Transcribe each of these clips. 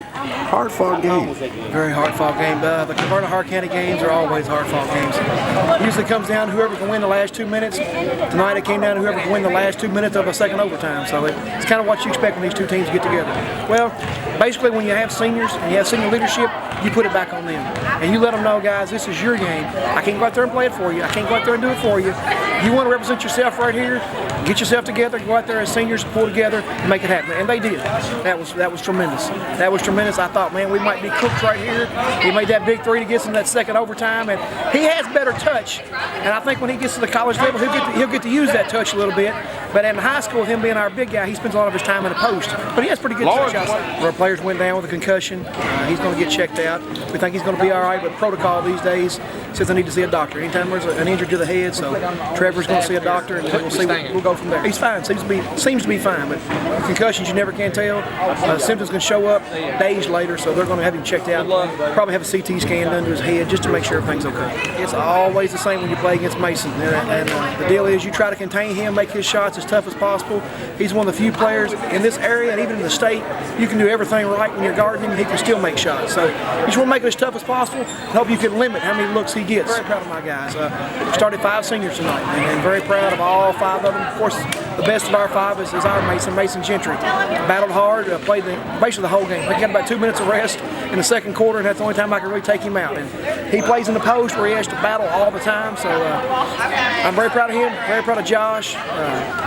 Hard-fought game. Very hard-fought game. The Hart County games are always hard-fought games. Usually comes down to whoever can win the last 2 minutes. Tonight it came down to whoever can win the last 2 minutes of a second overtime. So it's kind of what you expect when these two teams get together. Well, basically when you have seniors and you have senior leadership, you put it back on them. And you let them know, guys, this is your game. I can't go out there and play it for you. I can't go out there and do it for you. You want to represent yourself right here, get yourself together, go out there as seniors, pull together, and make it happen. And they did. That was tremendous. That was tremendous. I thought, man, we might be cooked right here. He made that big three to get us in that second overtime, and he has better touch. And I think when he gets to the college level, he'll get to use that touch a little bit. But in high school, with him being our big guy, he spends a lot of his time in the post. But he has pretty good touch outside. Our players went down with a concussion. He's going to get checked out. We think he's going to be all right, but protocol these days says I need to see a doctor. Anytime there's an injury to the head, so Trevor's going to see a doctor, and we'll see. We'll go from there. He's fine. Seems to be fine, but concussions you never can tell. Symptoms can show up days later, so they're going to have him checked out. Probably have a CT scan done to his head just to make sure everything's okay. It's always the same when you play against Mason, and the deal is you try to contain him, make his shots as tough as possible. He's one of the few players in this area and even in the state, you can do everything right when you're guarding him, he can still make shots. So you just want to make it as tough as possible and hope you can limit how many looks he gets. Very proud of my guys. We started 5 seniors tonight, and very proud of all 5 of them. Of course, the best of our 5 is our Mason Gentry. Battled hard, played basically the whole game. He got about 2 minutes of rest in the second quarter, and that's the only time I could really take him out. And he plays in the post where he has to battle all the time, so I'm very proud of him, very proud of Josh,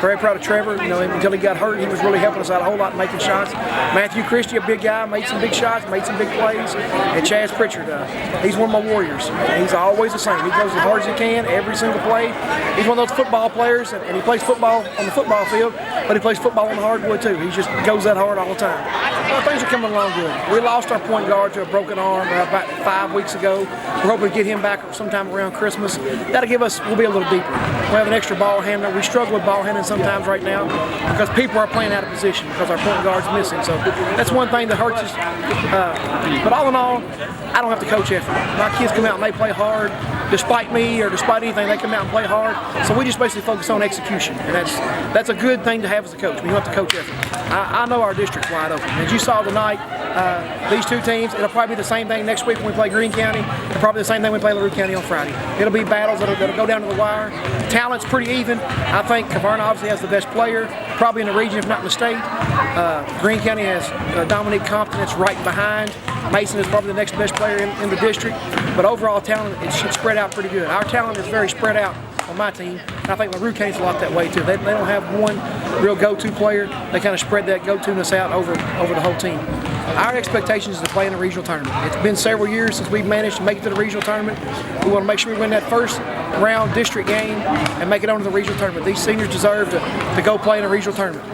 very proud of Trevor. You know, until he got hurt, he was really helping us out a whole lot making shots. Matthew Christie, a big guy, made some big shots, made some big plays. And Chaz Pritchard, he's one of my warriors. He's always the same. He goes as hard as he can every single play. He's one of those football players, and he plays football on the football field, but he plays football on the hardwood too. He just goes that hard all the time. Well, things are coming along good. We lost our point guard to a broken arm about 5 weeks ago. We're hoping to get him back sometime around Christmas. That'll give us, we'll be a little deeper. We have an extra ball handler. We struggle with ball handling sometimes right now because people are playing out of position because our point guard's missing. So that's one thing that hurts us. But all in all, I don't have to coach effort. My kids come out and they play hard. Despite me or despite anything, they come out and play hard. So we just basically focus on execution. And that's a good thing to have as a coach. We don't have to coach effort. I know our district's wide open. As you saw tonight, these two teams, it'll probably be the same thing next week when we play Greene County, and probably the same thing when we play LaRue County on Friday. It'll be battles that'll go down to the wire. Talent's pretty even. I think Caverna obviously has the best player, probably in the region, if not in the state. Greene County has Dominique Compton that's right behind. Mason is probably the next best player in the district. But overall talent, it should spread out pretty good. Our talent is very spread out on my team. And I think LaRue County's a lot that way too. They don't have one real go-to player. They kind of spread that go-to-ness out over the whole team. Our expectation is to play in a regional tournament. It's been several years since we've managed to make it to the regional tournament. We want to make sure we win that first round district game and make it on to the regional tournament. These seniors deserve to go play in a regional tournament.